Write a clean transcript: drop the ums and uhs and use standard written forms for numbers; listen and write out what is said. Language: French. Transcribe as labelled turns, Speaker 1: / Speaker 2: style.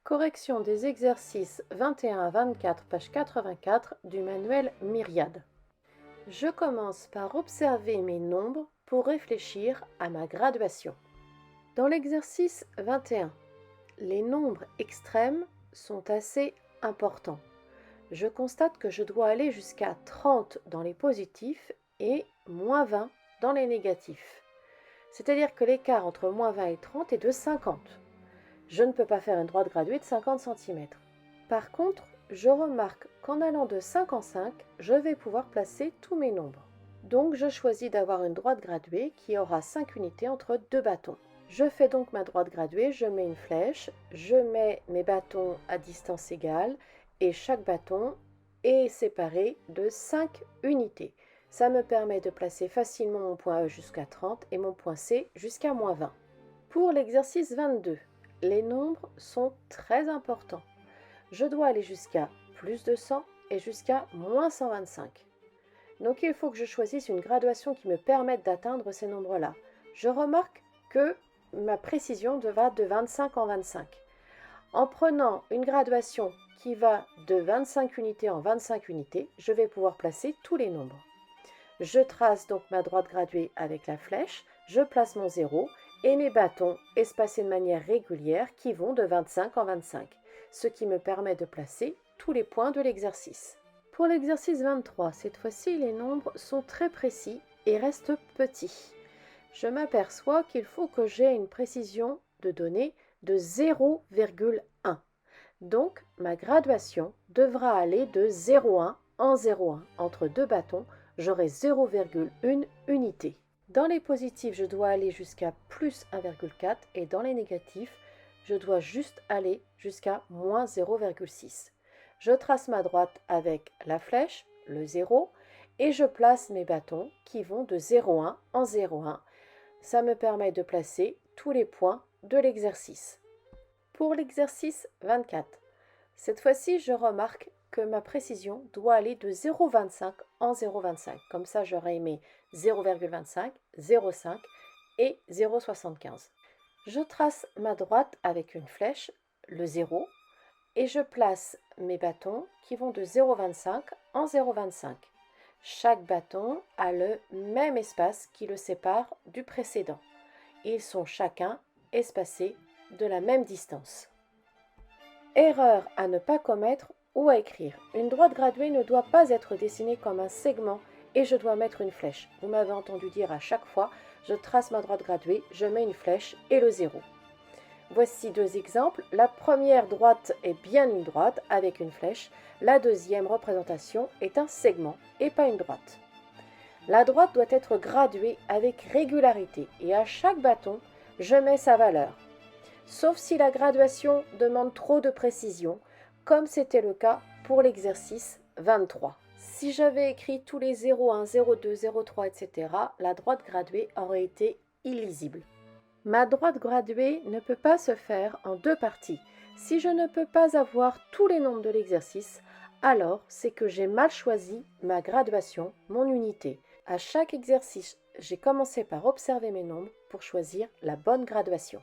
Speaker 1: Correction des exercices 21 à 24, page 84 du manuel Myriade. Je commence par observer mes nombres pour réfléchir à ma graduation. Dans l'exercice 21, les nombres extrêmes sont assez importants. Je constate que je dois aller jusqu'à 30 dans les positifs et moins 20 dans les négatifs. C'est-à-dire que l'écart entre moins 20 et 30 est de 50. Je ne peux pas faire une droite graduée de 50 cm. Par contre, je remarque qu'en allant de 5 en 5, je vais pouvoir placer tous mes nombres. Donc je choisis d'avoir une droite graduée qui aura 5 unités entre deux bâtons. Je fais donc ma droite graduée, je mets une flèche, je mets mes bâtons à distance égale et chaque bâton est séparé de 5 unités. Ça me permet de placer facilement mon point E jusqu'à 30 et mon point C jusqu'à moins 20. Pour l'exercice 22, les nombres sont très importants. Je dois aller jusqu'à plus de 100 et jusqu'à moins 125. Donc il faut que je choisisse une graduation qui me permette d'atteindre ces nombres-là. Je remarque que ma précision va de 25 en 25. En prenant une graduation qui va de 25 unités en 25 unités, je vais pouvoir placer tous les nombres. Je trace donc ma droite graduée avec la flèche, je place mon 0 et mes bâtons espacés de manière régulière qui vont de 25 en 25, ce qui me permet de placer tous les points de l'exercice. Pour l'exercice 23, cette fois-ci, les nombres sont très précis et restent petits. Je m'aperçois qu'il faut que j'ai une précision de données de 0,1. Donc, ma graduation devra aller de 0,1 en 0,1. Entre deux bâtons, j'aurai 0,1 unité. Dans les positifs, je dois aller jusqu'à plus 1,4 et dans les négatifs, je dois juste aller jusqu'à moins 0,6. Je trace ma droite avec la flèche, le 0, et je place mes bâtons qui vont de 0,1 en 0,1. Ça me permet de placer tous les points de l'exercice. Pour l'exercice 24, cette fois-ci, je remarque que ma précision doit aller de 0,25 en 0,25. Comme ça, j'aurai mes 0,25, 0,5 et 0,75. Je trace ma droite avec une flèche, le 0, et je place mes bâtons qui vont de 0,25 en 0,25. Chaque bâton a le même espace qui le sépare du précédent. Ils sont chacun espacés de la même distance. Erreur à ne pas commettre ou à écrire. Une droite graduée ne doit pas être dessinée comme un segment et je dois mettre une flèche. Vous m'avez entendu dire à chaque fois, je trace ma droite graduée, je mets une flèche et le 0. Voici deux exemples. La première droite est bien une droite avec une flèche. La deuxième représentation est un segment et pas une droite. La droite doit être graduée avec régularité et à chaque bâton, je mets sa valeur. Sauf si la graduation demande trop de précision, comme c'était le cas pour l'exercice 23. Si j'avais écrit tous les 0,1, 0,2, 0,3, etc., la droite graduée aurait été illisible. Ma droite graduée ne peut pas se faire en deux parties. Si je ne peux pas avoir tous les nombres de l'exercice, alors c'est que j'ai mal choisi ma graduation, mon unité. À chaque exercice, j'ai commencé par observer mes nombres pour choisir la bonne graduation.